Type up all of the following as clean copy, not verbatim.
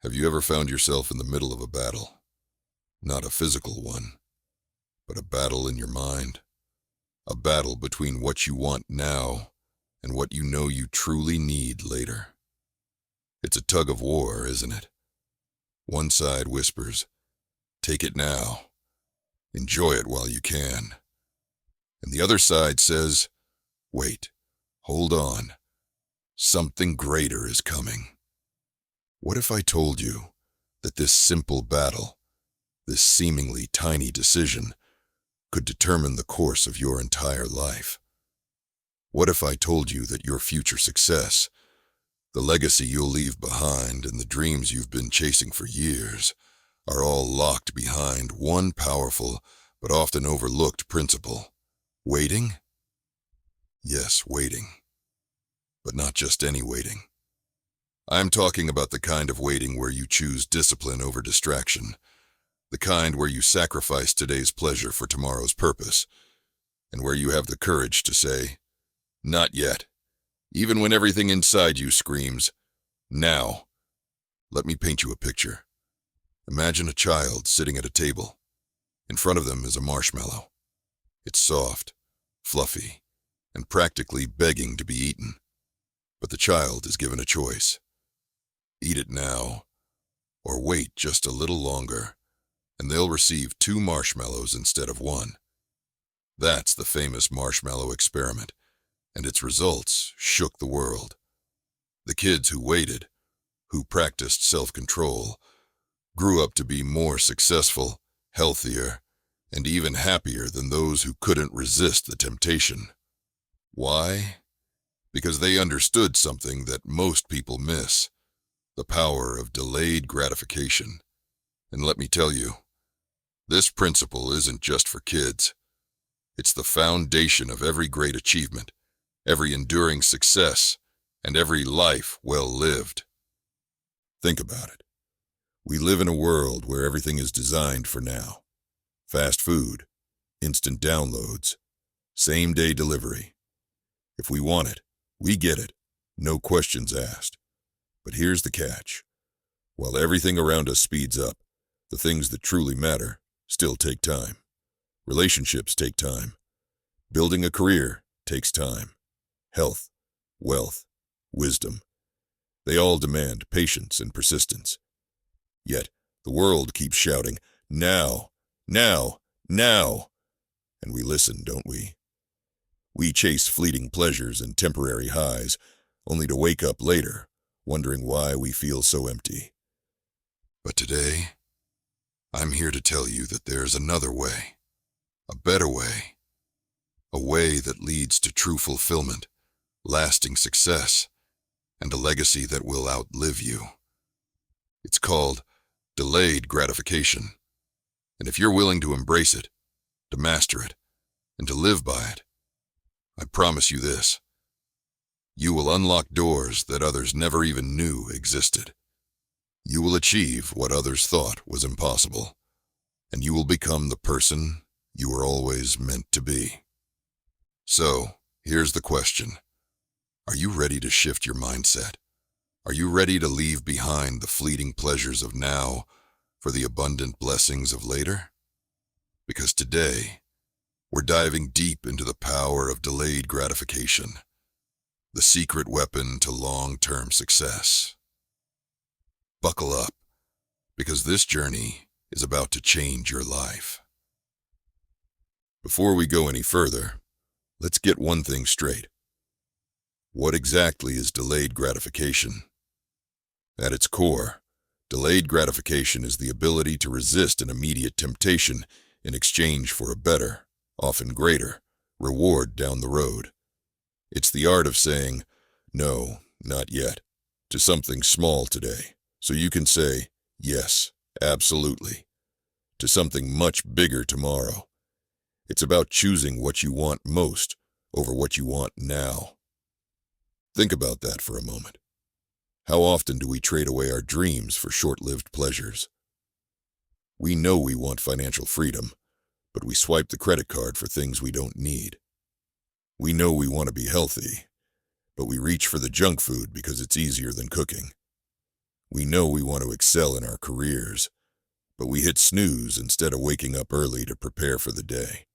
Have you ever found yourself in the middle of a battle? Not a physical one, but a battle in your mind. A battle between what you want now and what you know you truly need later. It's a tug of war, isn't it? One side whispers, "Take it now. Enjoy it while you can." And the other side says, "Wait, hold on. Something greater is coming." What if I told you that this simple battle, this seemingly tiny decision, could determine the course of your entire life? What if I told you that your future success, the legacy you'll leave behind, and the dreams you've been chasing for years are all locked behind one powerful but often overlooked principle? Waiting? Yes, waiting. But not just any waiting. I'm talking about the kind of waiting where you choose discipline over distraction, the kind where you sacrifice today's pleasure for tomorrow's purpose, and where you have the courage to say, "Not yet," even when everything inside you screams, "Now." Let me paint you a picture. Imagine a child sitting at a table. In front of them is a marshmallow. It's soft, fluffy, and practically begging to be eaten. But the child is given a choice. Eat it now, or wait just a little longer, and they'll receive 2 marshmallows instead of 1. That's the famous marshmallow experiment, and its results shook the world. The kids who waited, who practiced self-control, grew up to be more successful, healthier, and even happier than those who couldn't resist the temptation. Why? Because they understood something that most people miss: the power of delayed gratification. And let me tell you, this principle isn't just for kids. It's the foundation of every great achievement, every enduring success, and every life well lived. Think about it. We live in a world where everything is designed for now. Fast food, instant downloads, same-day delivery. If we want it, we get it, no questions asked. But here's the catch. While everything around us speeds up, the things that truly matter still take time. Relationships take time. Building a career takes time. Health, wealth, wisdom. They all demand patience and persistence. Yet, the world keeps shouting, "Now, now, now!" And we listen, don't we? We chase fleeting pleasures and temporary highs, only to wake up later, wondering why we feel so empty. But today, I'm here to tell you that there's another way, a better way, a way that leads to true fulfillment, lasting success, and a legacy that will outlive you. It's called delayed gratification. And if you're willing to embrace it, to master it, and to live by it, I promise you this: you will unlock doors that others never even knew existed. You will achieve what others thought was impossible, and you will become the person you were always meant to be. So, here's the question. Are you ready to shift your mindset? Are you ready to leave behind the fleeting pleasures of now for the abundant blessings of later? Because today, we're diving deep into the power of delayed gratification, the secret weapon to long-term success. Buckle up, because this journey is about to change your life. Before we go any further, let's get one thing straight. What exactly is delayed gratification? At its core, delayed gratification is the ability to resist an immediate temptation in exchange for a better, often greater, reward down the road. It's the art of saying, "No, not yet," to something small today, so you can say, "Yes, absolutely," to something much bigger tomorrow. It's about choosing what you want most over what you want now. Think about that for a moment. How often do we trade away our dreams for short-lived pleasures? We know we want financial freedom, but we swipe the credit card for things we don't need. We know we want to be healthy, but we reach for the junk food because it's easier than cooking. We know we want to excel in our careers, but we hit snooze instead of waking up early to prepare for the day.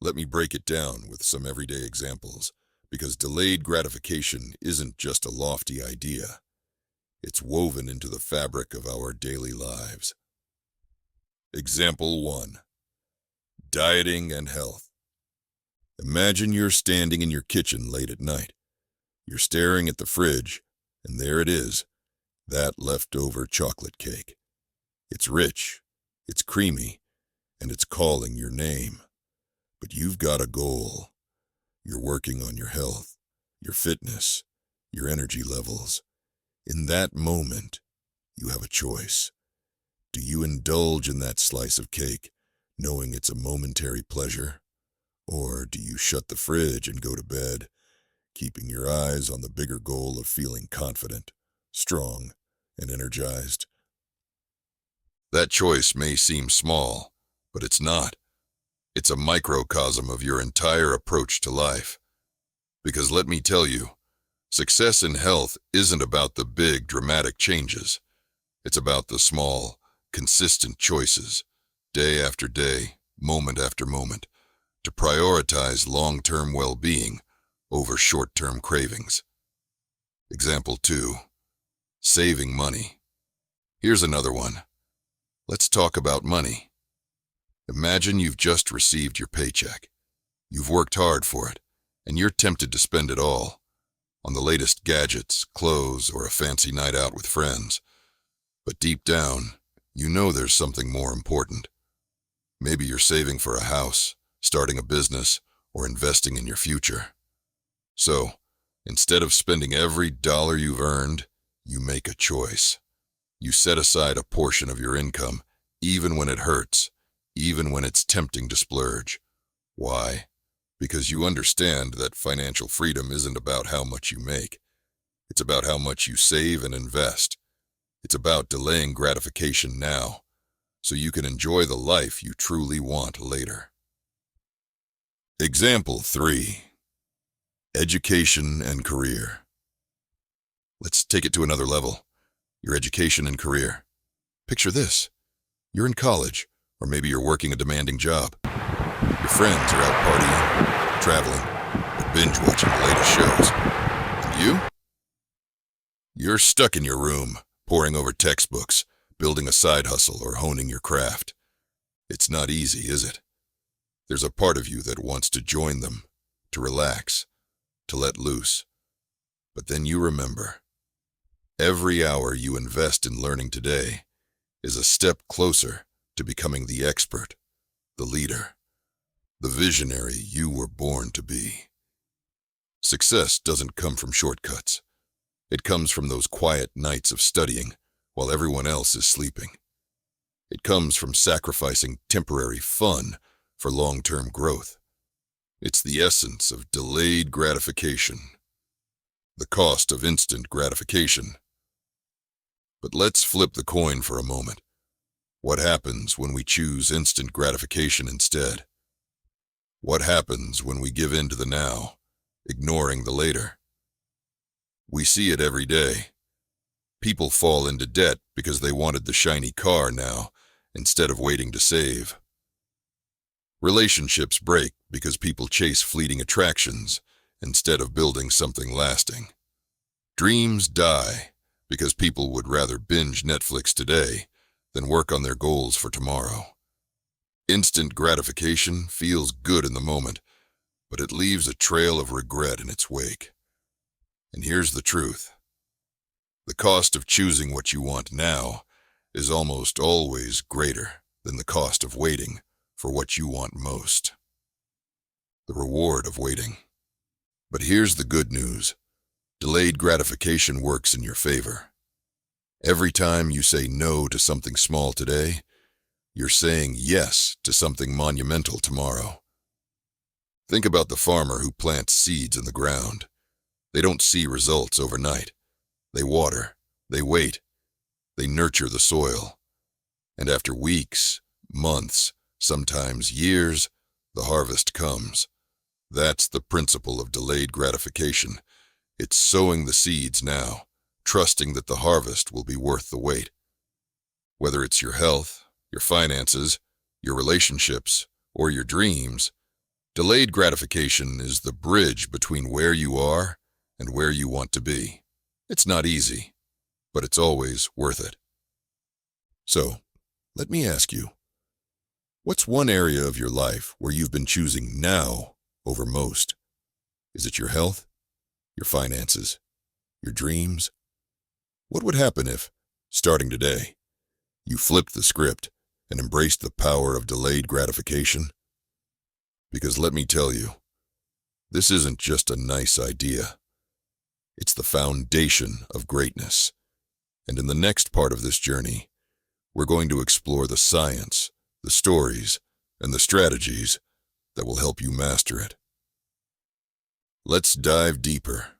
Let me break it down with some everyday examples, because delayed gratification isn't just a lofty idea. It's woven into the fabric of our daily lives. Example 1. Dieting and health. Imagine you're standing in your kitchen late at night. You're staring at the fridge, and there it is, that leftover chocolate cake. It's rich, it's creamy, and it's calling your name. But you've got a goal. You're working on your health, your fitness, your energy levels. In that moment, you have a choice. Do you indulge in that slice of cake, knowing it's a momentary pleasure? Or do you shut the fridge and go to bed, keeping your eyes on the bigger goal of feeling confident, strong, and energized? That choice may seem small, but it's not. It's a microcosm of your entire approach to life. Because let me tell you, success in health isn't about the big, dramatic changes. It's about the small, consistent choices, day after day, moment after moment, to prioritize long-term well-being over short-term cravings. Example 2. Saving money. Here's another one. Let's talk about money. Imagine you've just received your paycheck. You've worked hard for it, and you're tempted to spend it all on the latest gadgets, clothes, or a fancy night out with friends. But deep down, you know there's something more important. Maybe you're saving for a house, starting a business, or investing in your future. So, instead of spending every dollar you've earned, you make a choice. You set aside a portion of your income, even when it hurts, even when it's tempting to splurge. Why? Because you understand that financial freedom isn't about how much you make. It's about how much you save and invest. It's about delaying gratification now, so you can enjoy the life you truly want later. Example 3. Education and career. Let's take it to another level. Your education and career. Picture this. You're in college, or maybe you're working a demanding job. Your friends are out partying, traveling, or binge-watching the latest shows. And you? You're stuck in your room, poring over textbooks, building a side hustle, or honing your craft. It's not easy, is it? There's a part of you that wants to join them, to relax, to let loose. But then you remember, every hour you invest in learning today is a step closer to becoming the expert, the leader, the visionary you were born to be. Success doesn't come from shortcuts. It comes from those quiet nights of studying while everyone else is sleeping. It comes from sacrificing temporary fun for long-term growth. It's the essence of delayed gratification, the cost of instant gratification. But let's flip the coin for a moment. What happens when we choose instant gratification instead? What happens when we give in to the now, ignoring the later? We see it every day. People fall into debt because they wanted the shiny car now, instead of waiting to save. Relationships break because people chase fleeting attractions instead of building something lasting. Dreams die because people would rather binge Netflix today than work on their goals for tomorrow. Instant gratification feels good in the moment, but it leaves a trail of regret in its wake. And here's the truth. The cost of choosing what you want now is almost always greater than the cost of waiting for what you want most. The reward of waiting. But here's the good news. Delayed gratification works in your favor. Every time you say no to something small today, you're saying yes to something monumental tomorrow. Think about the farmer who plants seeds in the ground. They don't see results overnight. They water, they wait, they nurture the soil. And after weeks, months, sometimes years, the harvest comes. That's the principle of delayed gratification. It's sowing the seeds now, trusting that the harvest will be worth the wait. Whether it's your health, your finances, your relationships, or your dreams, delayed gratification is the bridge between where you are and where you want to be. It's not easy, but it's always worth it. So, let me ask you, what's one area of your life where you've been choosing now over most? Is it your health, your finances, your dreams? What would happen if, starting today, you flipped the script and embraced the power of delayed gratification? Because let me tell you, this isn't just a nice idea. It's the foundation of greatness. And in the next part of this journey, we're going to explore the science, the stories, and the strategies that will help you master it. Let's dive deeper.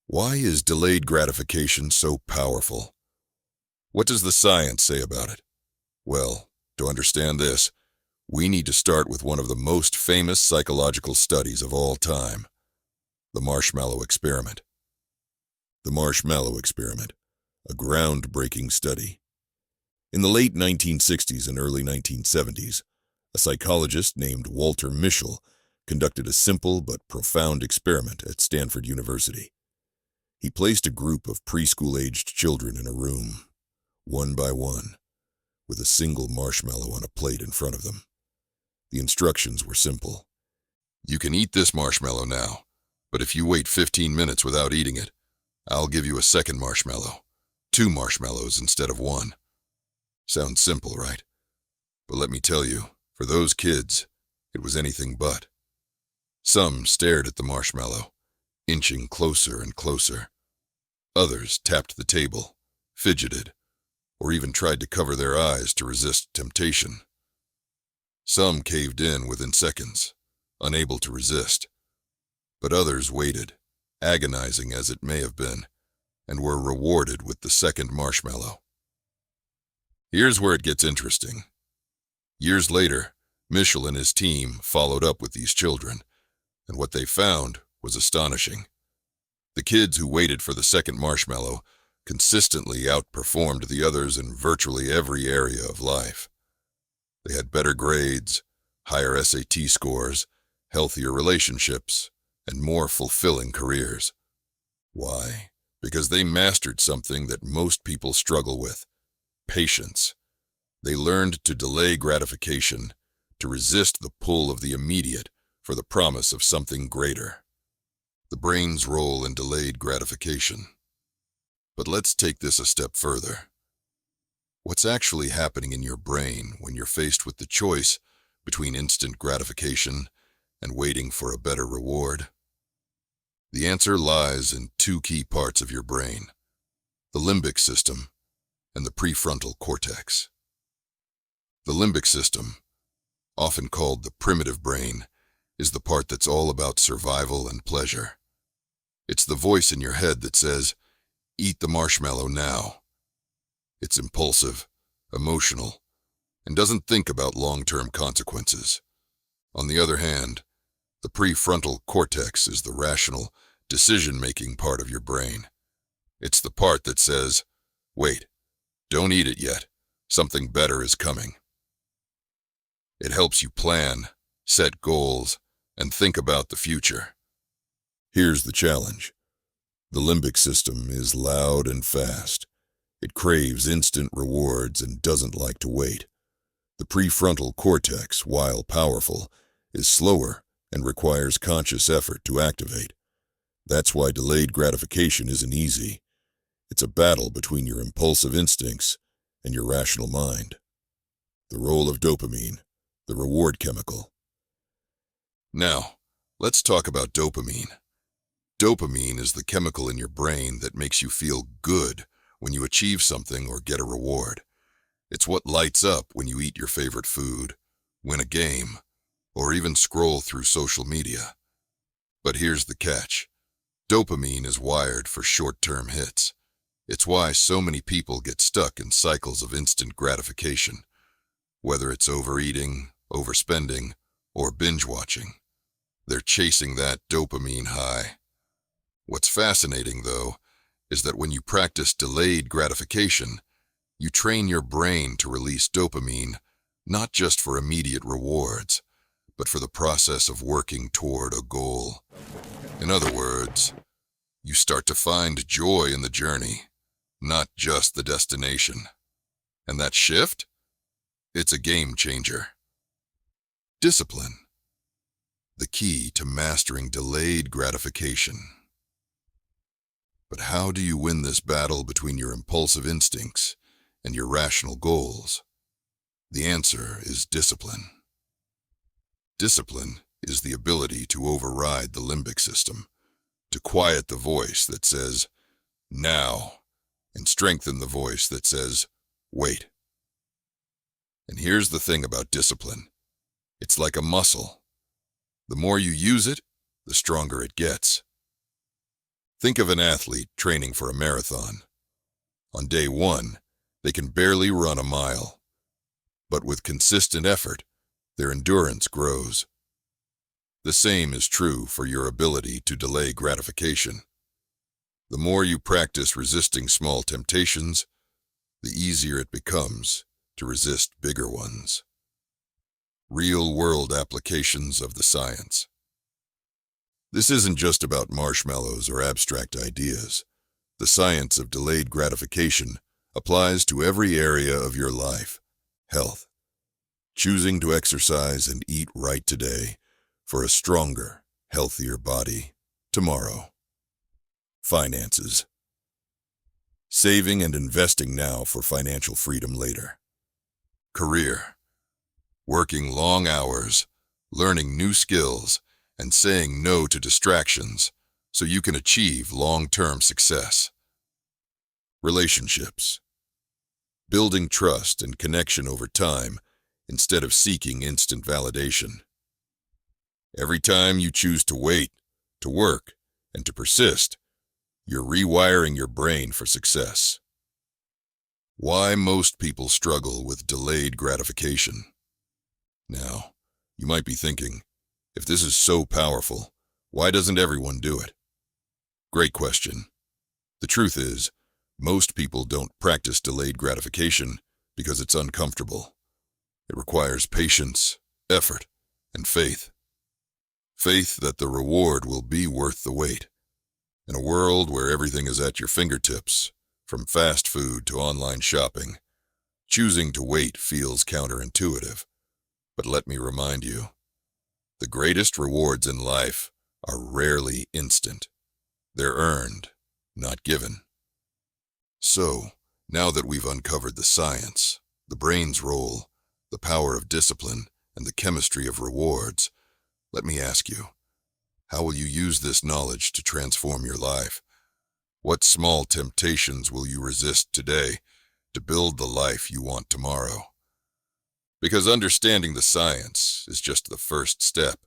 Why is delayed gratification so powerful? What does the science say about it? Well, to understand this, we need to start with one of the most famous psychological studies of all time, the marshmallow experiment. The marshmallow experiment, a groundbreaking study. In the late 1960s and early 1970s, a psychologist named Walter Mischel conducted a simple but profound experiment at Stanford University. He placed a group of preschool-aged children in a room, one by one, with a single marshmallow on a plate in front of them. The instructions were simple. You can eat this marshmallow now, but if you wait 15 minutes without eating it, I'll give you a second marshmallow, 2 marshmallows instead of 1. Sounds simple, right? But let me tell you, for those kids, it was anything but. Some stared at the marshmallow, inching closer and closer. Others tapped the table, fidgeted, or even tried to cover their eyes to resist temptation. Some caved in within seconds, unable to resist. But others waited, agonizing as it may have been, and were rewarded with the second marshmallow. Here's where it gets interesting. Years later, Mischel and his team followed up with these children, and what they found was astonishing. The kids who waited for the second marshmallow consistently outperformed the others in virtually every area of life. They had better grades, higher SAT scores, healthier relationships, and more fulfilling careers. Why? Because they mastered something that most people struggle with: patience. They learned to delay gratification, to resist the pull of the immediate for the promise of something greater. The brain's role in delayed gratification. But let's take this a step further. What's actually happening in your brain when you're faced with the choice between instant gratification and waiting for a better reward? The answer lies in 2 key parts of your brain: the limbic system and the prefrontal cortex. The limbic system, often called the primitive brain, is the part that's all about survival and pleasure. It's the voice in your head that says, "Eat the marshmallow now." It's impulsive, emotional, and doesn't think about long-term consequences. On the other hand, the prefrontal cortex is the rational, decision-making part of your brain. It's the part that says, "Wait, don't eat it yet. Something better is coming." It helps you plan, set goals, and think about the future. Here's the challenge. The limbic system is loud and fast. It craves instant rewards and doesn't like to wait. The prefrontal cortex, while powerful, is slower and requires conscious effort to activate. That's why delayed gratification isn't easy. It's a battle between your impulsive instincts and your rational mind. The role of dopamine, the reward chemical. Now, let's talk about dopamine. Dopamine is the chemical in your brain that makes you feel good when you achieve something or get a reward. It's what lights up when you eat your favorite food, win a game, or even scroll through social media. But here's the catch. Dopamine is wired for short-term hits. It's why so many people get stuck in cycles of instant gratification, whether it's overeating, overspending, or binge-watching. They're chasing that dopamine high. What's fascinating, though, is that when you practice delayed gratification, you train your brain to release dopamine not just for immediate rewards, but for the process of working toward a goal. In other words, you start to find joy in the journey, not just the destination. And that shift? It's a game changer. Discipline. The key to mastering delayed gratification. But how do you win this battle between your impulsive instincts and your rational goals? The answer is discipline. Discipline is the ability to override the limbic system, to quiet the voice that says, now, and strengthen the voice that says, wait. And here's the thing about discipline. It's like a muscle. The more you use it, the stronger it gets. Think of an athlete training for a marathon. On day one, they can barely run a mile. But with consistent effort, their endurance grows. The same is true for your ability to delay gratification. The more you practice resisting small temptations, the easier it becomes to resist bigger ones. Real-world applications of the science. This isn't just about marshmallows or abstract ideas. The science of delayed gratification applies to every area of your life. Health. Choosing to exercise and eat right today for a stronger, healthier body tomorrow. Finances. Saving and investing now for financial freedom later. Career. Working long hours, learning new skills, and saying no to distractions so you can achieve long-term success. Relationships. Building trust and connection over time instead of seeking instant validation. Every time you choose to wait, to work, and to persist, you're rewiring your brain for success. Why most people struggle with delayed gratification. Now, you might be thinking, if this is so powerful, why doesn't everyone do it? Great question. The truth is, most people don't practice delayed gratification because it's uncomfortable. It requires patience, effort, and faith. Faith that the reward will be worth the wait. In a world where everything is at your fingertips, from fast food to online shopping, choosing to wait feels counterintuitive. But let me remind you, the greatest rewards in life are rarely instant. They're earned, not given. So, now that we've uncovered the science, the brain's role, the power of discipline, and the chemistry of rewards, let me ask you, how will you use this knowledge to transform your life? What small temptations will you resist today to build the life you want tomorrow? Because understanding the science is just the first step.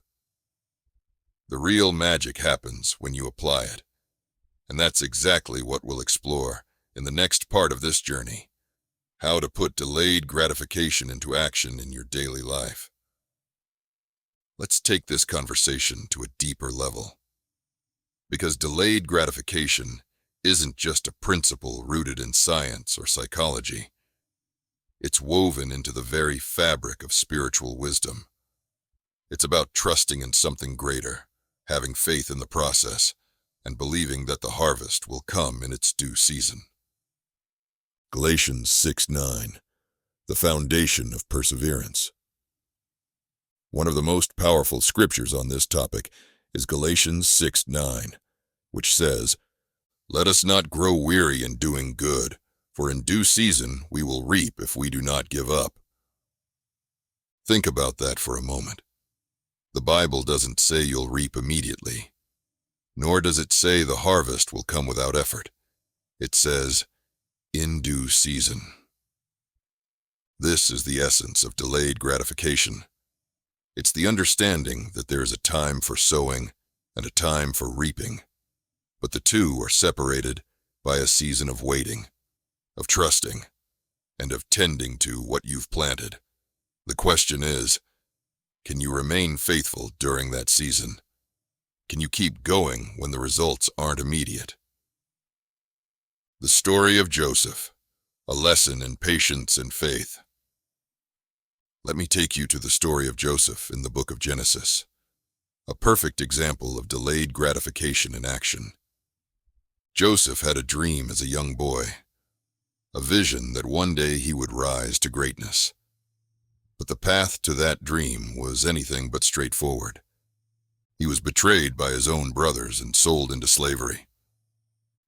The real magic happens when you apply it. And that's exactly what we'll explore in the next part of this journey. How to put delayed gratification into action in your daily life. Let's take this conversation to a deeper level. Because delayed gratification isn't just a principle rooted in science or psychology. It's woven into the very fabric of spiritual wisdom. It's about trusting in something greater, having faith in the process, and believing that the harvest will come in its due season. Galatians 6:9, the foundation of perseverance. One of the most powerful scriptures on this topic is Galatians 6:9, which says, "Let us not grow weary in doing good, for in due season we will reap if we do not give up." Think about that for a moment. The Bible doesn't say you'll reap immediately, nor does it say the harvest will come without effort. It says, in due season. This is the essence of delayed gratification. It's the understanding that there is a time for sowing and a time for reaping, but the two are separated by a season of waiting, of trusting, and of tending to what you've planted. The question is, can you remain faithful during that season? Can you keep going when the results aren't immediate? The story of Joseph, a lesson in patience and faith. Let me take you to the story of Joseph in the book of Genesis, a perfect example of delayed gratification in action. Joseph had a dream as a young boy, a vision that one day he would rise to greatness. But the path to that dream was anything but straightforward. He was betrayed by his own brothers and sold into slavery.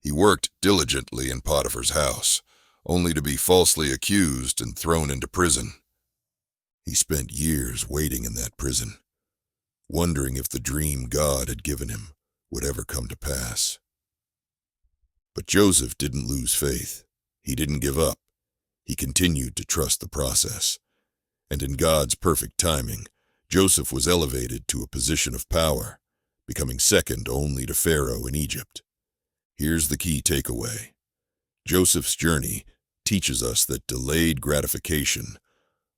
He worked diligently in Potiphar's house, only to be falsely accused and thrown into prison. He spent years waiting in that prison, wondering if the dream God had given him would ever come to pass. But Joseph didn't lose faith. He didn't give up. He continued to trust the process. And in God's perfect timing, Joseph was elevated to a position of power, becoming second only to Pharaoh in Egypt. Here's the key takeaway. Joseph's journey teaches us that delayed gratification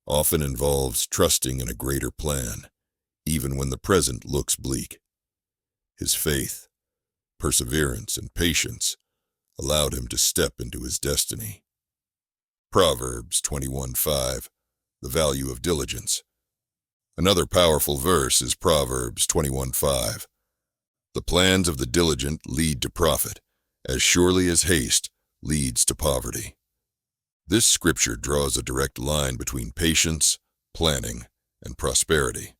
often involves trusting in a greater plan, even when the present looks bleak. His faith, perseverance, and patience allowed him to step into his destiny. Proverbs 21:5, the value of diligence. Another powerful verse is Proverbs 21:5. The plans of the diligent lead to profit, as surely as haste leads to poverty. This scripture draws a direct line between patience, planning, and prosperity.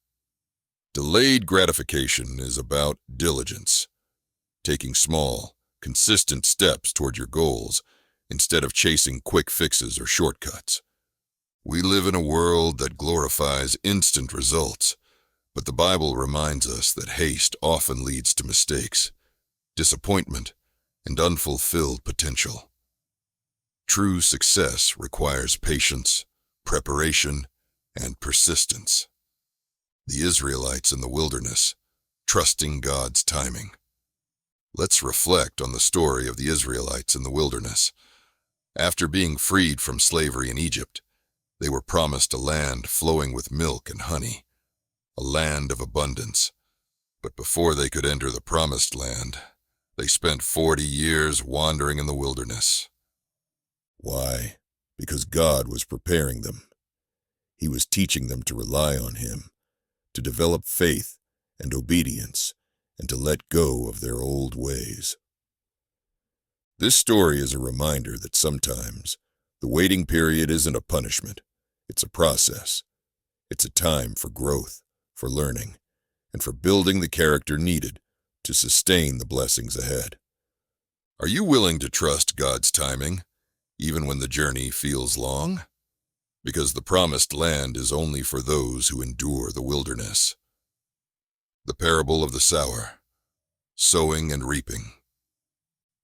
Delayed gratification is about diligence, taking small, consistent steps toward your goals instead of chasing quick fixes or shortcuts. We live in a world that glorifies instant results, but the Bible reminds us that haste often leads to mistakes, disappointment, and unfulfilled potential. True success requires patience, preparation, and persistence. The Israelites in the wilderness, trusting God's timing. Let's reflect on the story of the Israelites in the wilderness. After being freed from slavery in Egypt, they were promised a land flowing with milk and honey, a land of abundance. But before they could enter the promised land, they spent 40 years wandering in the wilderness. Why? Because God was preparing them. He was teaching them to rely on Him, to develop faith and obedience, and to let go of their old ways. This story is a reminder that sometimes the waiting period isn't a punishment. It's a process. It's a time for growth, for learning, and for building the character needed to sustain the blessings ahead. Are you willing to trust God's timing, even when the journey feels long? Because the promised land is only for those who endure the wilderness. The parable of the sower, sowing and reaping.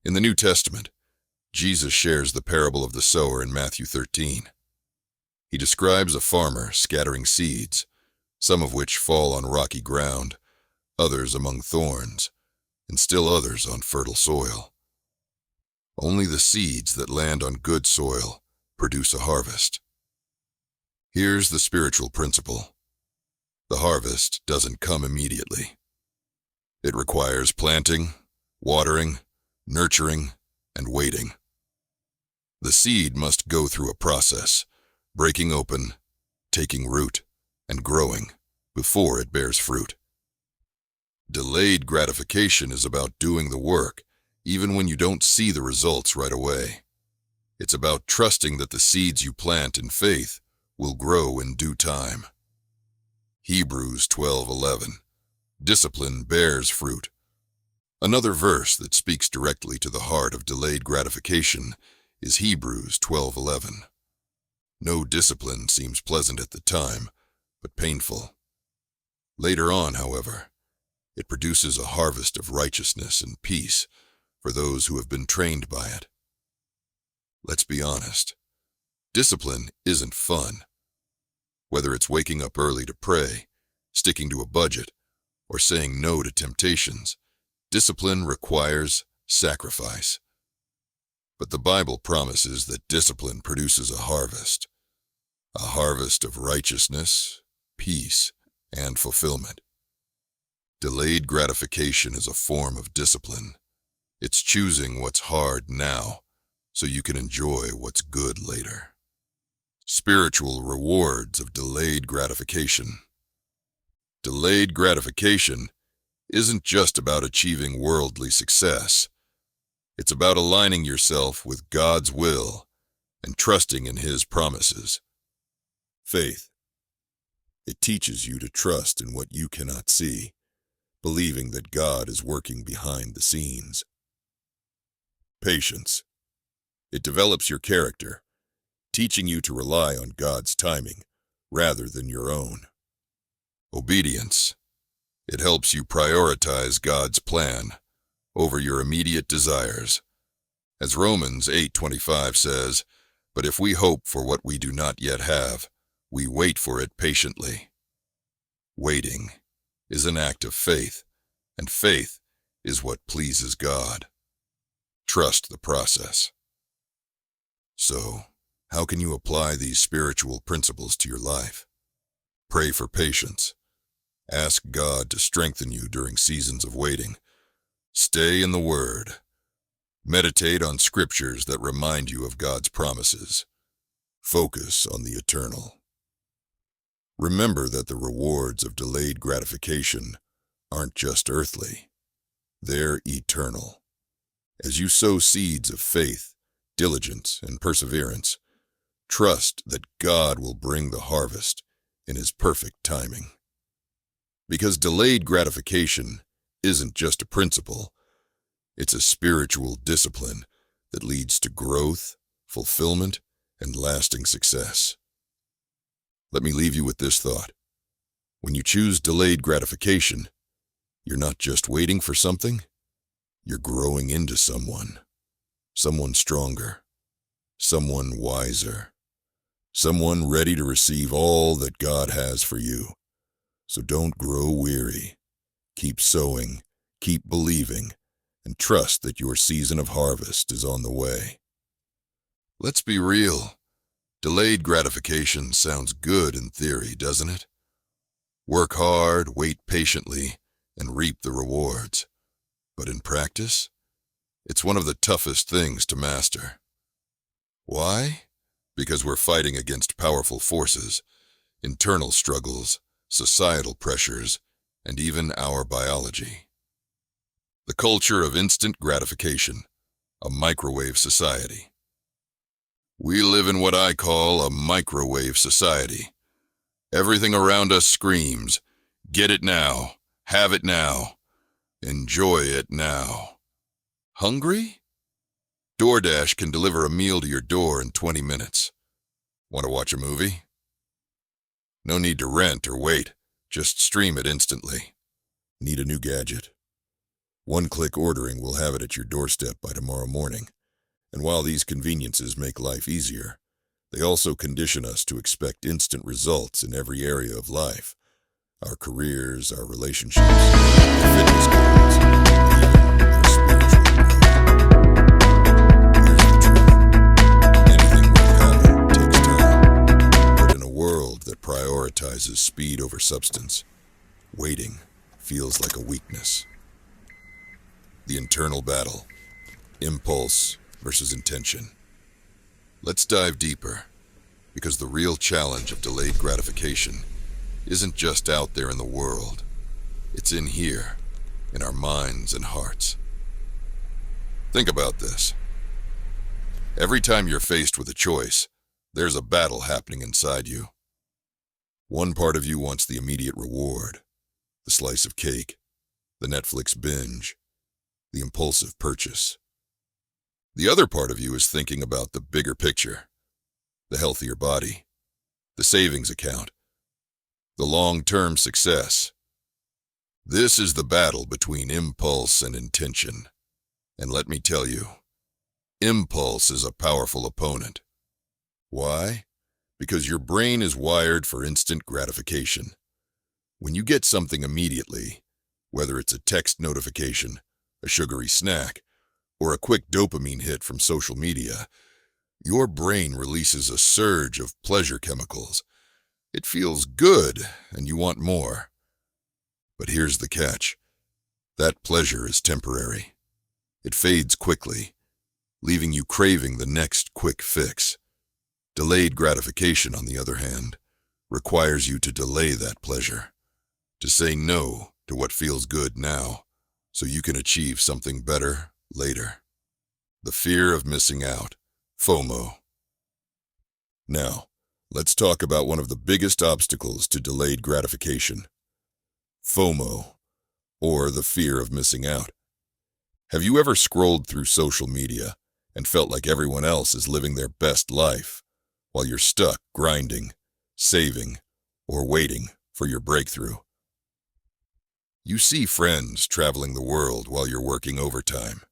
In the New Testament, Jesus shares the parable of the sower in Matthew 13. He describes a farmer scattering seeds, some of which fall on rocky ground, others among thorns, and still others on fertile soil. Only the seeds that land on good soil produce a harvest. Here's the spiritual principle. The harvest doesn't come immediately. It requires planting, watering, nurturing, and waiting. The seed must go through a process, breaking open, taking root, and growing before it bears fruit. Delayed gratification is about doing the work even when you don't see the results right away. It's about trusting that the seeds you plant in faith will grow in due time. Hebrews 12:11. Discipline bears fruit. Another verse that speaks directly to the heart of delayed gratification is Hebrews 12:11. No discipline seems pleasant at the time, but painful. Later on, however, it produces a harvest of righteousness and peace for those who have been trained by it. Let's be honest. Discipline isn't fun. Whether it's waking up early to pray, sticking to a budget, or saying no to temptations, discipline requires sacrifice. But the Bible promises that discipline produces a harvest of righteousness, peace, and fulfillment. Delayed gratification is a form of discipline. It's choosing what's hard now so you can enjoy what's good later. Spiritual rewards of delayed gratification. Delayed gratification isn't just about achieving worldly success. It's about aligning yourself with God's will and trusting in His promises. Faith. It teaches you to trust in what you cannot see, believing that God is working behind the scenes. Patience. It develops your character, teaching you to rely on God's timing rather than your own. Obedience. It helps you prioritize God's plan over your immediate desires. As Romans 8:25 says, "But if we hope for what we do not yet have, we wait for it patiently." Waiting is an act of faith, and faith is what pleases God. Trust the process. So, how can you apply these spiritual principles to your life? Pray for patience. Ask God to strengthen you during seasons of waiting. Stay in the Word. Meditate on scriptures that remind you of God's promises. Focus on the eternal. Remember that the rewards of delayed gratification aren't just earthly. They're eternal. As you sow seeds of faith, diligence, and perseverance, trust that God will bring the harvest in His perfect timing. Because delayed gratification isn't just a principle, it's a spiritual discipline that leads to growth, fulfillment, and lasting success. Let me leave you with this thought. When you choose delayed gratification, you're not just waiting for something, you're growing into someone stronger, someone wiser, someone ready to receive all that God has for you. So don't grow weary. Keep sowing, keep believing, and trust that your season of harvest is on the way. Let's be real. Delayed gratification sounds good in theory, doesn't it? Work hard, wait patiently, and reap the rewards. But in practice, it's one of the toughest things to master. Why? Because we're fighting against powerful forces, internal struggles, societal pressures, and even our biology. The culture of instant gratification, a microwave society. We live in what I call a microwave society. Everything around us screams, "Get it now, have it now, enjoy it now." Hungry? DoorDash can deliver a meal to your door in 20 minutes. Want to watch a movie? No need to rent or wait, just stream it instantly. Need a new gadget? One-click ordering will have it at your doorstep by tomorrow morning. And while these conveniences make life easier, they also condition us to expect instant results in every area of life. Our careers, our relationships, our fitness goals, even our spiritual growth. Here's the truth. Anything worth having takes time. But in a world that prioritizes speed over substance, waiting feels like a weakness. The internal battle. Impulse versus intention. Let's dive deeper, because the real challenge of delayed gratification isn't just out there in the world. It's in here, in our minds and hearts. Think about this. Every time you're faced with a choice, there's a battle happening inside you. One part of you wants the immediate reward, the slice of cake, the Netflix binge, the impulsive purchase. The other part of you is thinking about the bigger picture, the healthier body, the savings account, the long-term success. This is the battle between impulse and intention. And let me tell you, impulse is a powerful opponent. Why? Because your brain is wired for instant gratification. When you get something immediately, whether it's a text notification, a sugary snack, or a quick dopamine hit from social media, your brain releases a surge of pleasure chemicals. It feels good, and you want more. But here's the catch. That pleasure is temporary. It fades quickly. leaving you craving the next quick fix. Delayed gratification, on the other hand, requires you to delay that pleasure, to say no to what feels good now, so you can achieve something better later. The fear of missing out, FOMO. Now, let's talk about one of the biggest obstacles to delayed gratification, FOMO, or the fear of missing out. Have you ever scrolled through social media and felt like everyone else is living their best life, while you're stuck grinding, saving, or waiting for your breakthrough? You see friends traveling the world while you're working overtime.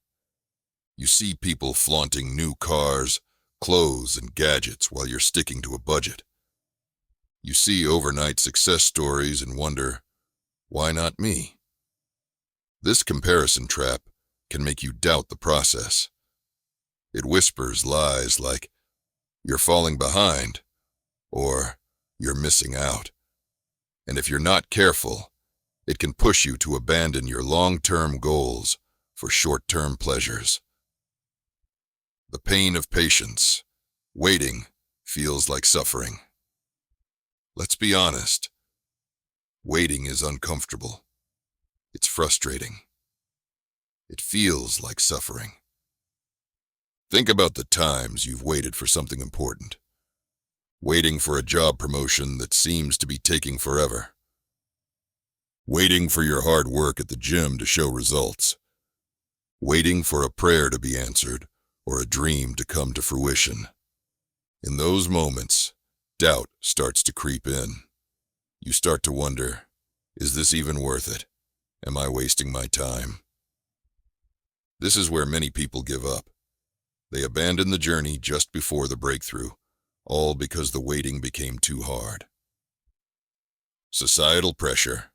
You see people flaunting new cars, clothes, and gadgets while you're sticking to a budget. You see overnight success stories and wonder, why not me? This comparison trap can make you doubt the process. It whispers lies like, you're falling behind, or you're missing out. And if you're not careful, it can push you to abandon your long-term goals for short-term pleasures. The pain of patience. Waiting feels like suffering. Let's be honest. Waiting is uncomfortable. It's frustrating. It feels like suffering. Think about the times you've waited for something important. Waiting for a job promotion that seems to be taking forever. Waiting for your hard work at the gym to show results. Waiting for a prayer to be answered or a dream to come to fruition. In those moments, doubt starts to creep in. You start to wonder, is this even worth it? Am I wasting my time? This is where many people give up. They abandon the journey just before the breakthrough, all because the waiting became too hard. Societal pressure.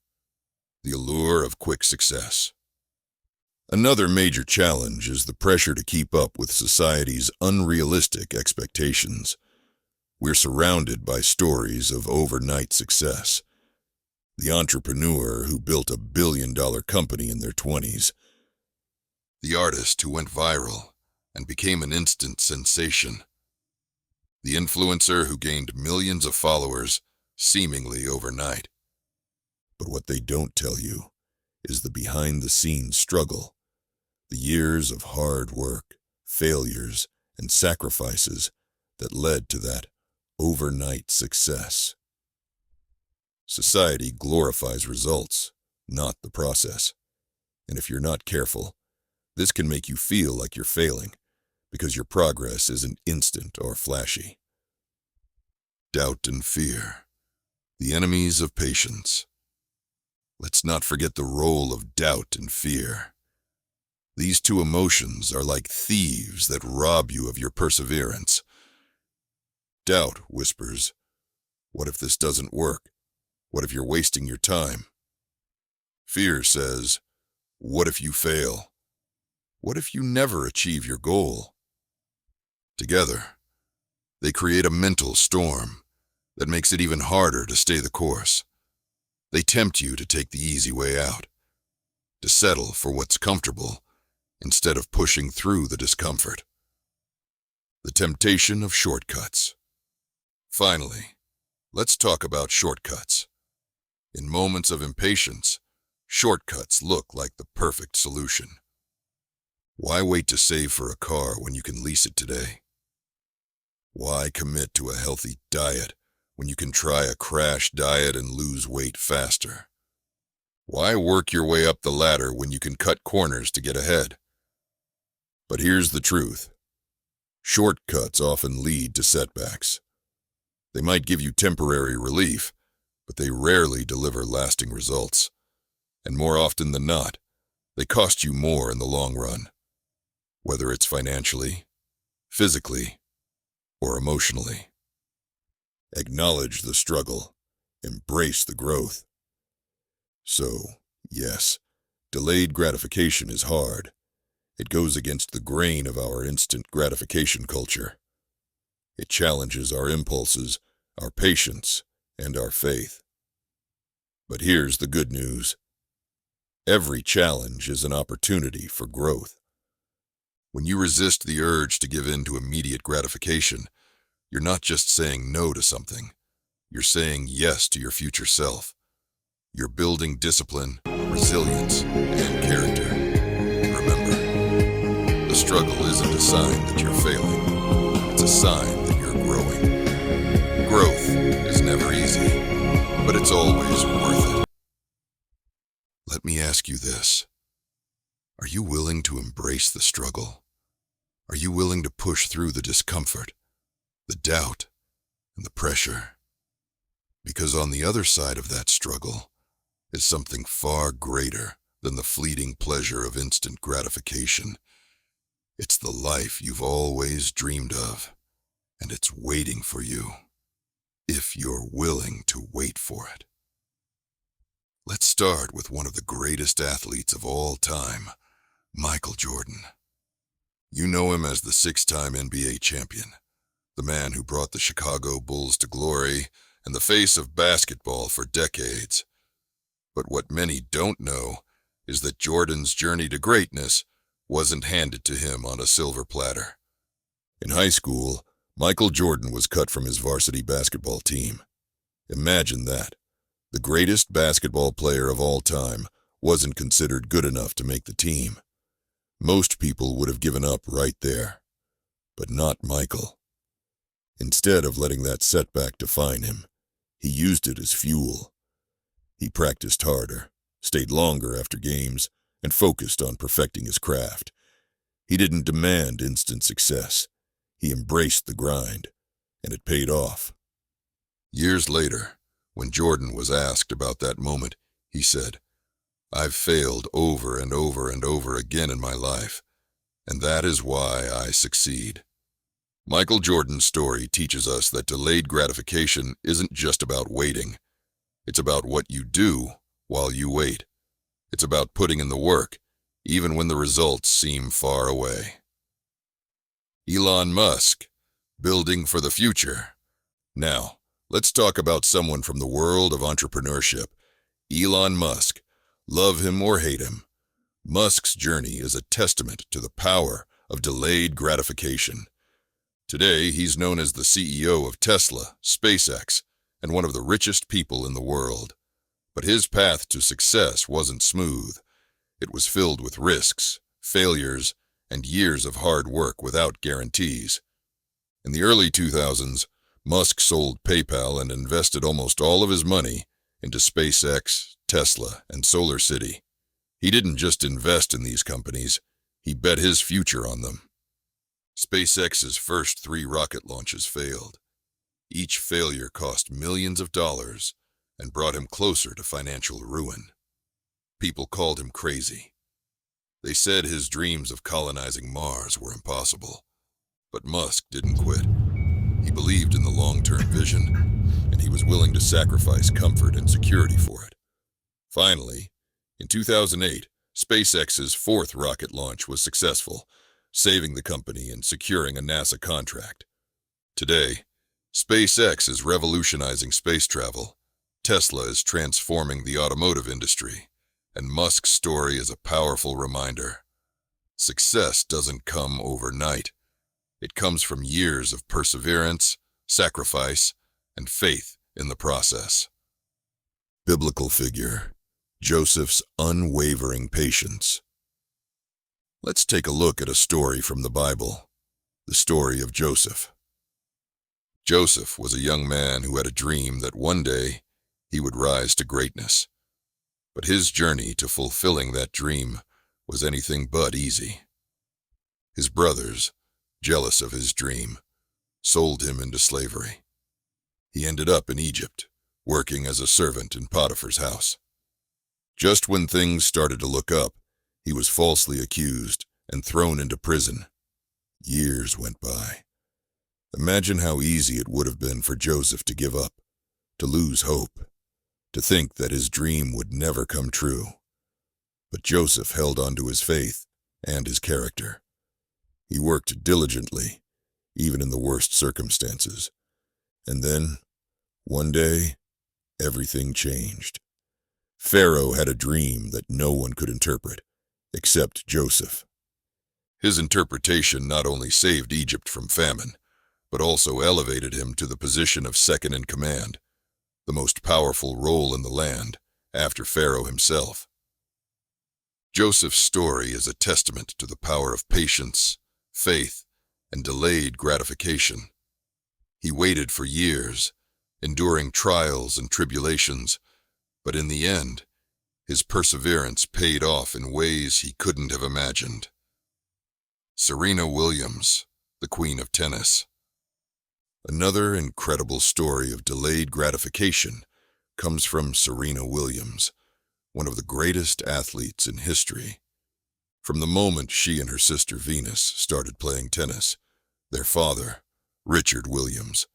The allure of quick success. Another major challenge is the pressure to keep up with society's unrealistic expectations. We're surrounded by stories of overnight success. The entrepreneur who built a billion-dollar company in their 20s. The artist who went viral and became an instant sensation. The influencer who gained millions of followers seemingly overnight. But what they don't tell you is the behind-the-scenes struggle, the years of hard work, failures, and sacrifices that led to that overnight success. Society glorifies results, not the process. And if you're not careful, this can make you feel like you're failing because your progress isn't instant or flashy. Doubt and fear, the enemies of patience. Let's not forget the role of doubt and fear. These two emotions are like thieves that rob you of your perseverance. Doubt whispers, what if this doesn't work? What if you're wasting your time? Fear says, what if you fail? What if you never achieve your goal? Together, they create a mental storm that makes it even harder to stay the course. They tempt you to take the easy way out, to settle for what's comfortable instead of pushing through the discomfort. The temptation of shortcuts. Finally, let's talk about shortcuts. In moments of impatience, shortcuts look like the perfect solution. Why wait to save for a car when you can lease it today? Why commit to a healthy diet when you can try a crash diet and lose weight faster? Why work your way up the ladder when you can cut corners to get ahead? But here's the truth. Shortcuts often lead to setbacks. They might give you temporary relief, but they rarely deliver lasting results. And more often than not, they cost you more in the long run, whether it's financially, physically, or emotionally. Acknowledge the struggle. Embrace the growth. So, yes, delayed gratification is hard. It goes against the grain of our instant gratification culture. It challenges our impulses, our patience, and our faith. But here's the good news. Every challenge is an opportunity for growth. When you resist the urge to give in to immediate gratification, you're not just saying no to something. You're saying yes to your future self. You're building discipline, resilience, and character. And remember, the struggle isn't a sign that you're failing. It's a sign that you're growing. Growth is never easy, but it's always worth it. Let me ask you this. Are you willing to embrace the struggle? Are you willing to push through the discomfort, the doubt, and the pressure? Because on the other side of that struggle is something far greater than the fleeting pleasure of instant gratification. It's the life you've always dreamed of, and it's waiting for you, if you're willing to wait for it. Let's start with one of the greatest athletes of all time, Michael Jordan. You know him as the 6-time NBA champion, the man who brought the Chicago Bulls to glory and the face of basketball for decades. But what many don't know is that Jordan's journey to greatness wasn't handed to him on a silver platter. In high school, Michael Jordan was cut from his varsity basketball team. Imagine that. The greatest basketball player of all time wasn't considered good enough to make the team. Most people would have given up right there. But not Michael. Instead of letting that setback define him, he used it as fuel. He practiced harder, stayed longer after games, and focused on perfecting his craft. He didn't demand instant success. He embraced the grind, and it paid off. Years later, when Jordan was asked about that moment, he said, "I've failed over and over and over again in my life, and that is why I succeed." Michael Jordan's story teaches us that delayed gratification isn't just about waiting. It's about what you do while you wait. It's about putting in the work, even when the results seem far away. Elon Musk, building for the future. Now, let's talk about someone from the world of entrepreneurship. Elon Musk. Love him or hate him, Musk's journey is a testament to the power of delayed gratification. Today, he's known as the CEO of Tesla, SpaceX, and one of the richest people in the world. But his path to success wasn't smooth. It was filled with risks, failures, and years of hard work without guarantees. In the early 2000s, Musk sold PayPal and invested almost all of his money into SpaceX, Tesla, and SolarCity. He didn't just invest in these companies, he bet his future on them. SpaceX's first 3 rocket launches failed. Each failure cost millions of dollars and brought him closer to financial ruin. People called him crazy. They said his dreams of colonizing Mars were impossible. But Musk didn't quit. He believed in the long-term vision, and he was willing to sacrifice comfort and security for it. Finally, in 2008, SpaceX's 4th rocket launch was successful, saving the company and securing a NASA contract. Today, SpaceX is revolutionizing space travel, Tesla is transforming the automotive industry, and Musk's story is a powerful reminder. Success doesn't come overnight. It comes from years of perseverance, sacrifice, and faith in the process. Biblical figure, Joseph's unwavering patience. Let's take a look at a story from the Bible, the story of Joseph. Joseph was a young man who had a dream that one day he would rise to greatness. But his journey to fulfilling that dream was anything but easy. His brothers, jealous of his dream, sold him into slavery. He ended up in Egypt, working as a servant in Potiphar's house. Just when things started to look up, he was falsely accused and thrown into prison. Years went by. Imagine how easy it would have been for Joseph to give up, to lose hope, to think that his dream would never come true. But Joseph held on to his faith and his character. He worked diligently, even in the worst circumstances. And then, one day, everything changed. Pharaoh had a dream that no one could interpret, except Joseph. His interpretation not only saved Egypt from famine, but also elevated him to the position of second in command, the most powerful role in the land, after Pharaoh himself. Joseph's story is a testament to the power of patience, faith, and delayed gratification. He waited for years, enduring trials and tribulations, but in the end, his perseverance paid off in ways he couldn't have imagined. Serena Williams, the Queen of Tennis. Another incredible story of delayed gratification comes from Serena Williams, one of the greatest athletes in history. From the moment she and her sister Venus started playing tennis, their father, Richard Williams,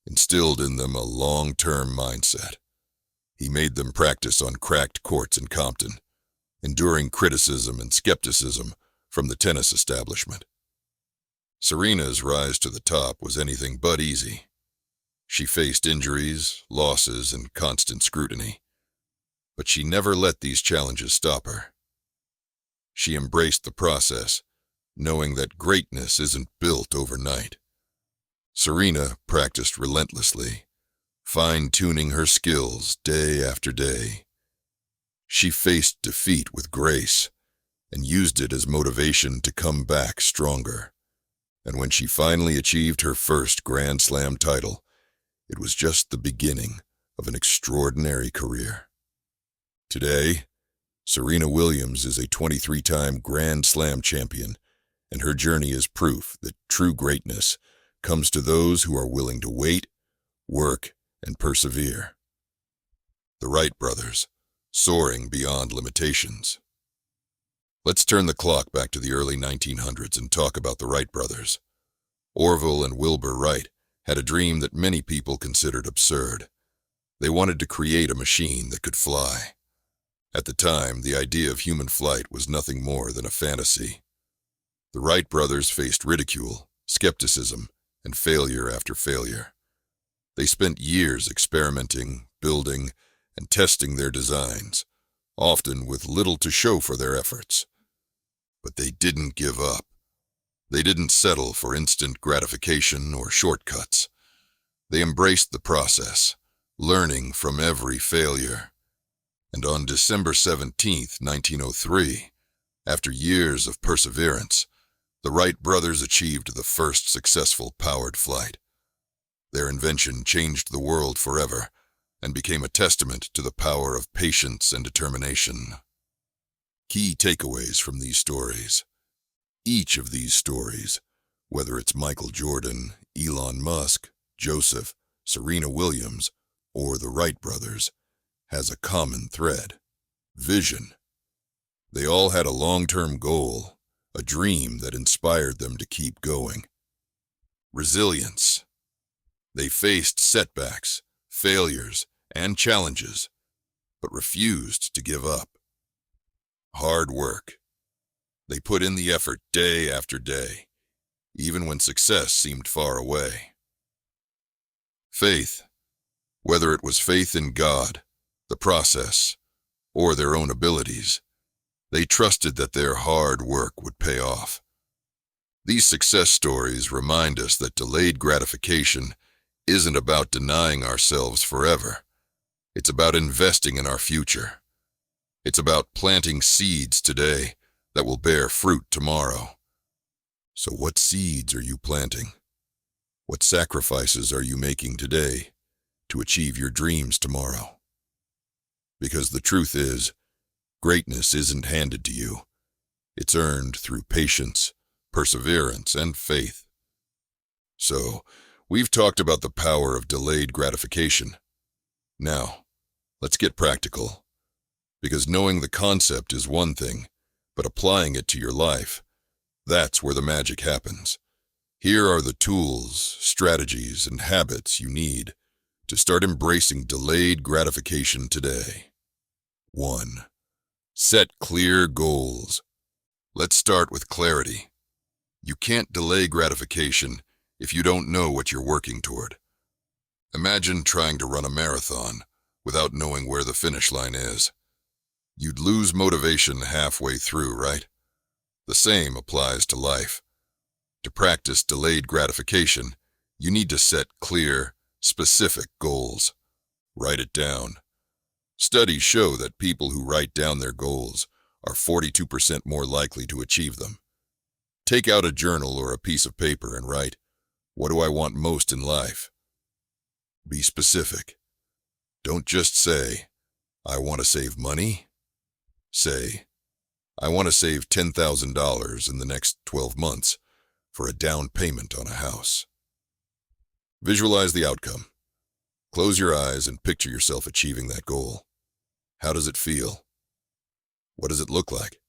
instilled in them a long-term mindset. He made them practice on cracked courts in Compton, enduring criticism and skepticism from the tennis establishment. Serena's rise to the top was anything but easy. She faced injuries, losses, and constant scrutiny. But she never let these challenges stop her. She embraced the process, knowing that greatness isn't built overnight. Serena practiced relentlessly, fine-tuning her skills day after day. She faced defeat with grace and used it as motivation to come back stronger. And when she finally achieved her first Grand Slam title, it was just the beginning of an extraordinary career. Today, Serena Williams is a 23-time Grand Slam champion, and her journey is proof that true greatness comes to those who are willing to wait, work, and persevere. The Wright brothers, soaring beyond limitations. Let's turn the clock back to the early 1900s and talk about the Wright brothers. Orville and Wilbur Wright had a dream that many people considered absurd. They wanted to create a machine that could fly. At the time, the idea of human flight was nothing more than a fantasy. The Wright brothers faced ridicule, skepticism, and failure after failure. They spent years experimenting, building, and testing their designs, often with little to show for their efforts. But they didn't give up. They didn't settle for instant gratification or shortcuts. They embraced the process, learning from every failure. And on December 17, 1903, after years of perseverance, the Wright brothers achieved the first successful powered flight. Their invention changed the world forever and became a testament to the power of patience and determination. Key takeaways from these stories. Each of these stories, whether it's Michael Jordan, Elon Musk, Joseph, Serena Williams, or the Wright brothers, has a common thread: vision. They all had a long-term goal, a dream that inspired them to keep going. Resilience. They faced setbacks, failures, and challenges, but refused to give up. Hard work. They put in the effort day after day, even when success seemed far away. Faith. Whether it was faith in God, the process, or their own abilities, they trusted that their hard work would pay off. These success stories remind us that delayed gratification isn't about denying ourselves forever. It's about investing in our future. It's about planting seeds today that will bear fruit tomorrow. So what seeds are you planting? What sacrifices are you making today to achieve your dreams tomorrow? Because the truth is, greatness isn't handed to you. It's earned through patience, perseverance, and faith. So, we've talked about the power of delayed gratification. Now, let's get practical. Because knowing the concept is one thing, but applying it to your life, that's where the magic happens. Here are the tools, strategies, and habits you need to start embracing delayed gratification today. 1. Set clear goals. Let's start with clarity. You can't delay gratification if you don't know what you're working toward. Imagine trying to run a marathon without knowing where the finish line is. You'd lose motivation halfway through, right? The same applies to life. To practice delayed gratification, you need to set clear, specific goals. Write it down. Studies show that people who write down their goals are 42% more likely to achieve them. Take out a journal or a piece of paper and write, "What do I want most in life?" Be specific. Don't just say, "I want to save money." Say, "I want to save $10,000 in the next 12 months for a down payment on a house." Visualize the outcome. Close your eyes and picture yourself achieving that goal. How does it feel? What does it look like?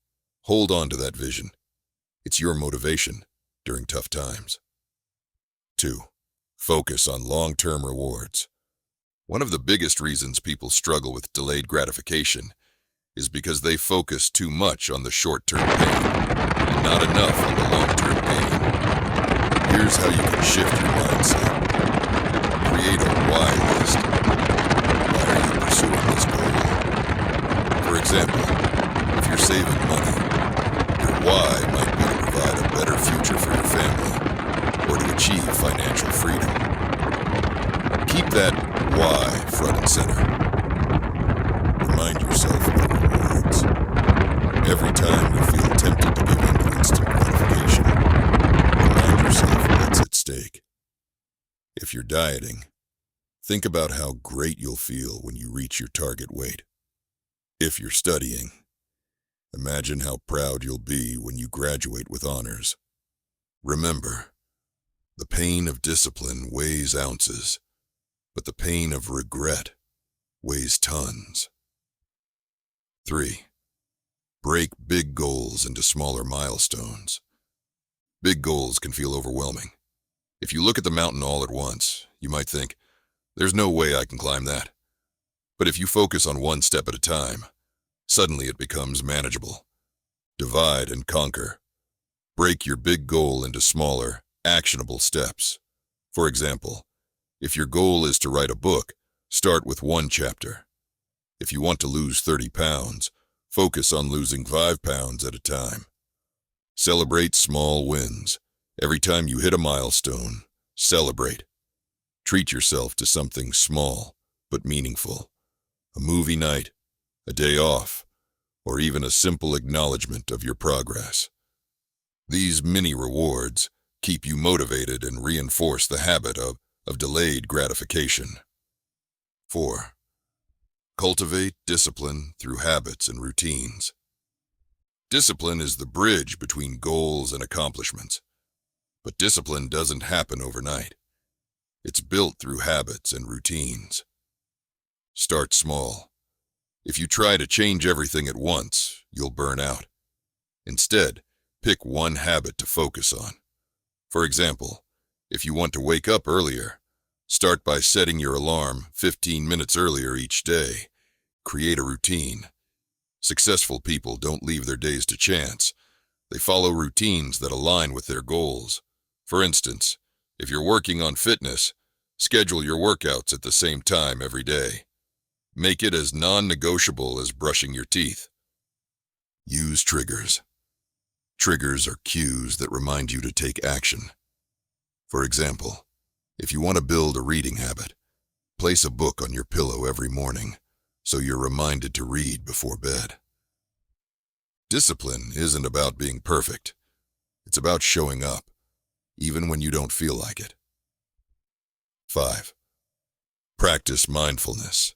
Hold on to that vision. It's your motivation during tough times. 2. Focus on long-term rewards. One of the biggest reasons people struggle with delayed gratification is because they focus too much on the short-term pain and not enough on the long-term gain. Here's how you can shift your mindset. Create a why list. Why are you pursuing this goal? For example, if you're saving money, your why might be to provide a better future for your family or to achieve financial freedom. Keep that why front and center. Remind yourself of the rewards. Every time you feel tempted to give in to instant gratification, remind yourself what's at stake. If you're dieting, think about how great you'll feel when you reach your target weight. If you're studying, imagine how proud you'll be when you graduate with honors. Remember, the pain of discipline weighs ounces, but the pain of regret weighs tons. 3. Break big goals into smaller milestones. Big goals can feel overwhelming. If you look at the mountain all at once, you might think, "There's no way I can climb that." But if you focus on one step at a time, suddenly it becomes manageable. Divide and conquer. Break your big goal into smaller, actionable steps. For example, if your goal is to write a book, start with one chapter. If you want to lose 30 pounds, focus on losing 5 pounds at a time. Celebrate small wins. Every time you hit a milestone, celebrate. Treat yourself to something small but meaningful. A movie night, a day off, or even a simple acknowledgement of your progress. These mini rewards keep you motivated and reinforce the habit of delayed gratification. 4. Cultivate discipline through habits and routines. Discipline is the bridge between goals and accomplishments. But discipline doesn't happen overnight. It's built through habits and routines. Start small. If you try to change everything at once, you'll burn out. Instead, pick one habit to focus on. For example, if you want to wake up earlier, start by setting your alarm 15 minutes earlier each day. Create a routine. Successful people don't leave their days to chance. They follow routines that align with their goals. For instance, if you're working on fitness, schedule your workouts at the same time every day. Make it as non-negotiable as brushing your teeth. Use triggers. Triggers are cues that remind you to take action. For example, if you want to build a reading habit, place a book on your pillow every morning so you're reminded to read before bed. Discipline isn't about being perfect. It's about showing up, even when you don't feel like it. 5. Practice mindfulness.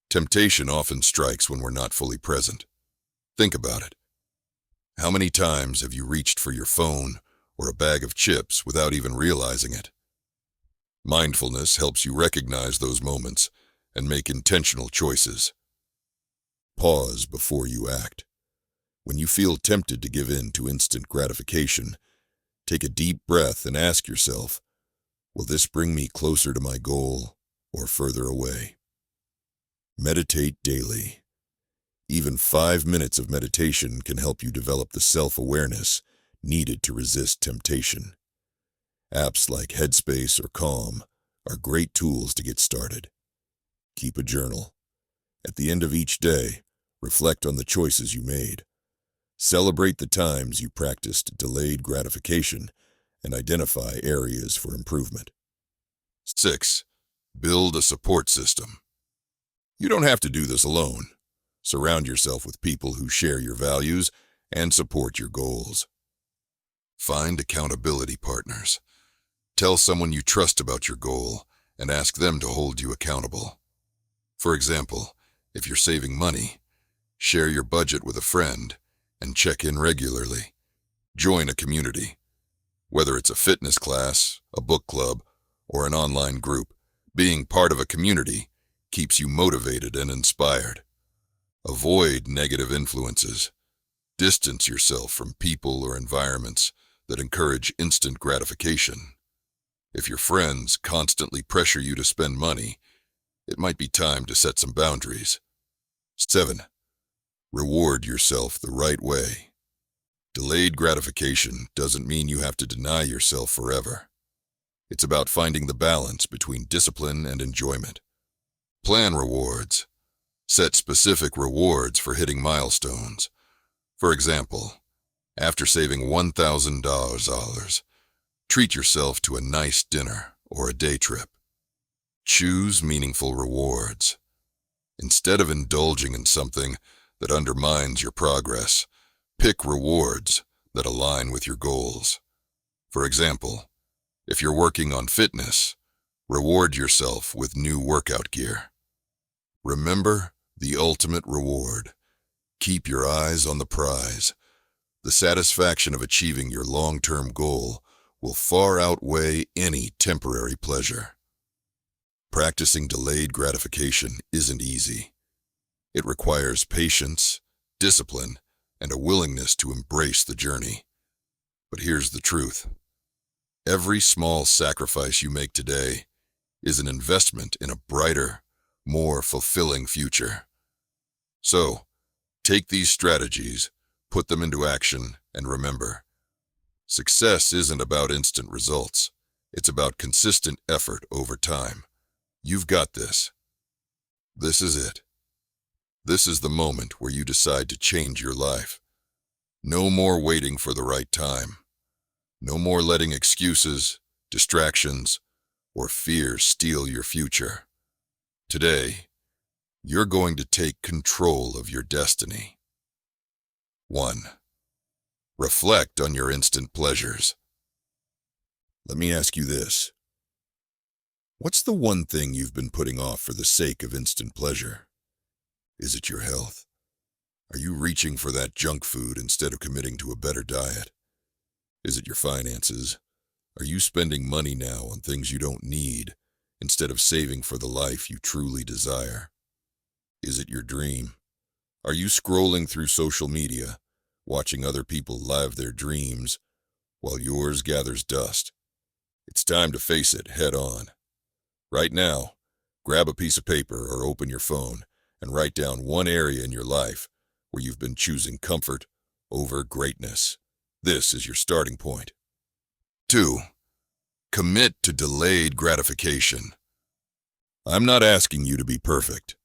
Temptation often strikes when we're not fully present. Think about it. How many times have you reached for your phone or a bag of chips without even realizing it? Mindfulness helps you recognize those moments and make intentional choices. Pause before you act. When you feel tempted to give in to instant gratification, take a deep breath and ask yourself, will this bring me closer to my goal or further away? Meditate daily. Even 5 minutes of meditation can help you develop the self-awareness needed to resist temptation. Apps like Headspace or Calm are great tools to get started. Keep a journal. At the end of each day, reflect on the choices you made. Celebrate the times you practiced delayed gratification and identify areas for improvement. 6. Build a support system. You don't have to do this alone. Surround yourself with people who share your values and support your goals. Find accountability partners. Tell someone you trust about your goal and ask them to hold you accountable. For example, if you're saving money, share your budget with a friend and check in regularly. Join a community. Whether it's a fitness class, a book club, or an online group, being part of a community keeps you motivated and inspired. Avoid negative influences. Distance yourself from people or environments that encourage instant gratification. If your friends constantly pressure you to spend money, it might be time to set some boundaries. 7. Reward yourself the right way. Delayed gratification doesn't mean you have to deny yourself forever. It's about finding the balance between discipline and enjoyment. Plan rewards. Set specific rewards for hitting milestones. For example, after saving $1,000, treat yourself to a nice dinner or a day trip. Choose meaningful rewards. Instead of indulging in something that undermines your progress, pick rewards that align with your goals. For example, if you're working on fitness, reward yourself with new workout gear. Remember the ultimate reward. Keep your eyes on the prize. The satisfaction of achieving your long-term goal will far outweigh any temporary pleasure. Practicing delayed gratification isn't easy. It requires patience, discipline, and a willingness to embrace the journey. But here's the truth. Every small sacrifice you make today is an investment in a brighter, more fulfilling future. So, take these strategies, put them into action, and remember, success isn't about instant results. It's about consistent effort over time. You've got this. This is it. This is the moment where you decide to change your life. No more waiting for the right time. No more letting excuses, distractions, or fear steal your future. Today, you're going to take control of your destiny. 1. Reflect on your instant pleasures. Let me ask you this. What's the one thing you've been putting off for the sake of instant pleasure? Is it your health? Are you reaching for that junk food instead of committing to a better diet? Is it your finances? Are you spending money now on things you don't need instead of saving for the life you truly desire? Is it your dream? Are you scrolling through social media, watching other people live their dreams while yours gathers dust? It's time to face it head on. Right now, grab a piece of paper or open your phone and write down one area in your life where you've been choosing comfort over greatness. This is your starting point. 2. Commit to delayed gratification. I'm not asking you to be perfect.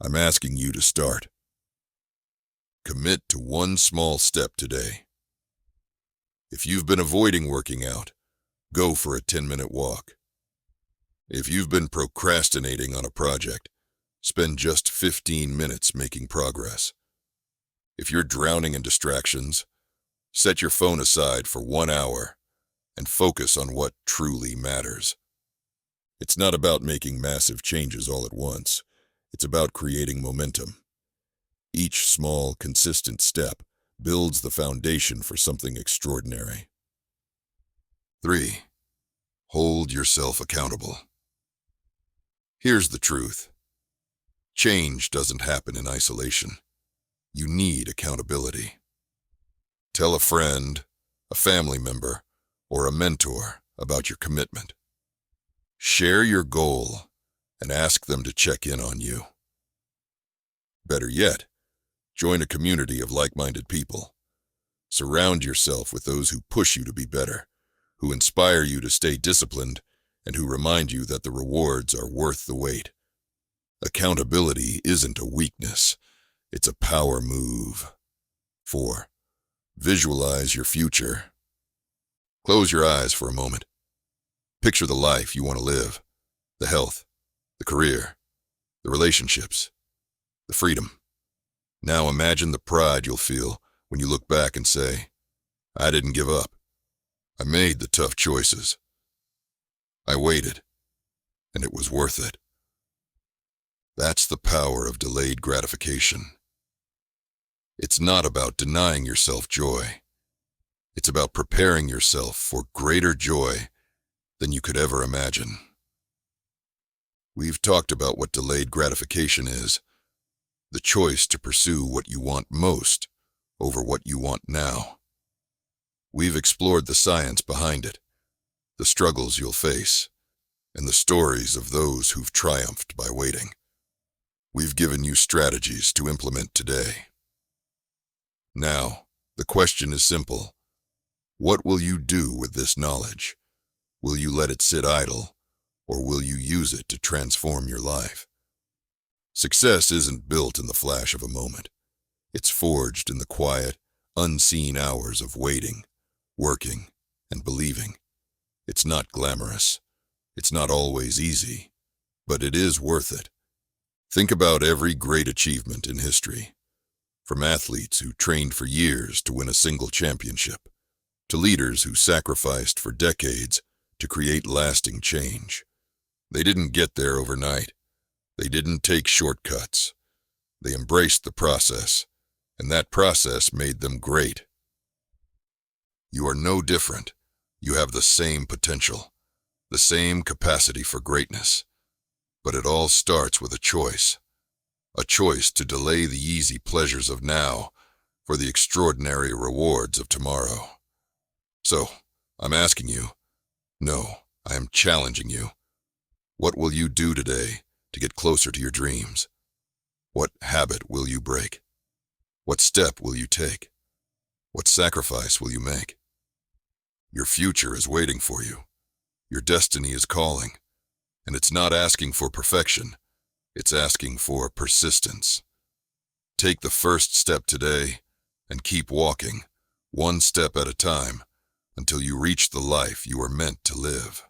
I'm asking you to start. Commit to one small step today. If you've been avoiding working out, go for a 10-minute walk. If you've been procrastinating on a project, spend just 15 minutes making progress. If you're drowning in distractions, set your phone aside for 1 hour and focus on what truly matters. It's not about making massive changes all at once. It's about creating momentum. Each small, consistent step builds the foundation for something extraordinary. 3. Hold yourself accountable. Here's the truth. Change doesn't happen in isolation. You need accountability. Tell a friend, a family member, or a mentor about your commitment. Share your goal and ask them to check in on you. Better yet, join a community of like-minded people. Surround yourself with those who push you to be better, who inspire you to stay disciplined, and who remind you that the rewards are worth the wait. Accountability isn't a weakness, it's a power move. 4. Visualize your future. Close your eyes for a moment. Picture the life you want to live, the health, the career, the relationships, the freedom. Now imagine the pride you'll feel when you look back and say, I didn't give up. I made the tough choices. I waited, and it was worth it. That's the power of delayed gratification. It's not about denying yourself joy. It's about preparing yourself for greater joy than you could ever imagine. We've talked about what delayed gratification is, the choice to pursue what you want most over what you want now. We've explored the science behind it, the struggles you'll face, and the stories of those who've triumphed by waiting. We've given you strategies to implement today. Now, the question is simple. What will you do with this knowledge? Will you let it sit idle, or will you use it to transform your life? Success isn't built in the flash of a moment. It's forged in the quiet, unseen hours of waiting, working, and believing. It's not glamorous. It's not always easy, but it is worth it. Think about every great achievement in history, from athletes who trained for years to win a single championship, to leaders who sacrificed for decades to create lasting change. They didn't get there overnight. They didn't take shortcuts. They embraced the process, and that process made them great. You are no different. You have the same potential, the same capacity for greatness. But it all starts with a choice to delay the easy pleasures of now for the extraordinary rewards of tomorrow. So, I'm asking you, no, I am challenging you. What will you do today to get closer to your dreams? What habit will you break? What step will you take? What sacrifice will you make? Your future is waiting for you. Your destiny is calling. And it's not asking for perfection. It's asking for persistence. Take the first step today and keep walking, one step at a time, until you reach the life you are meant to live.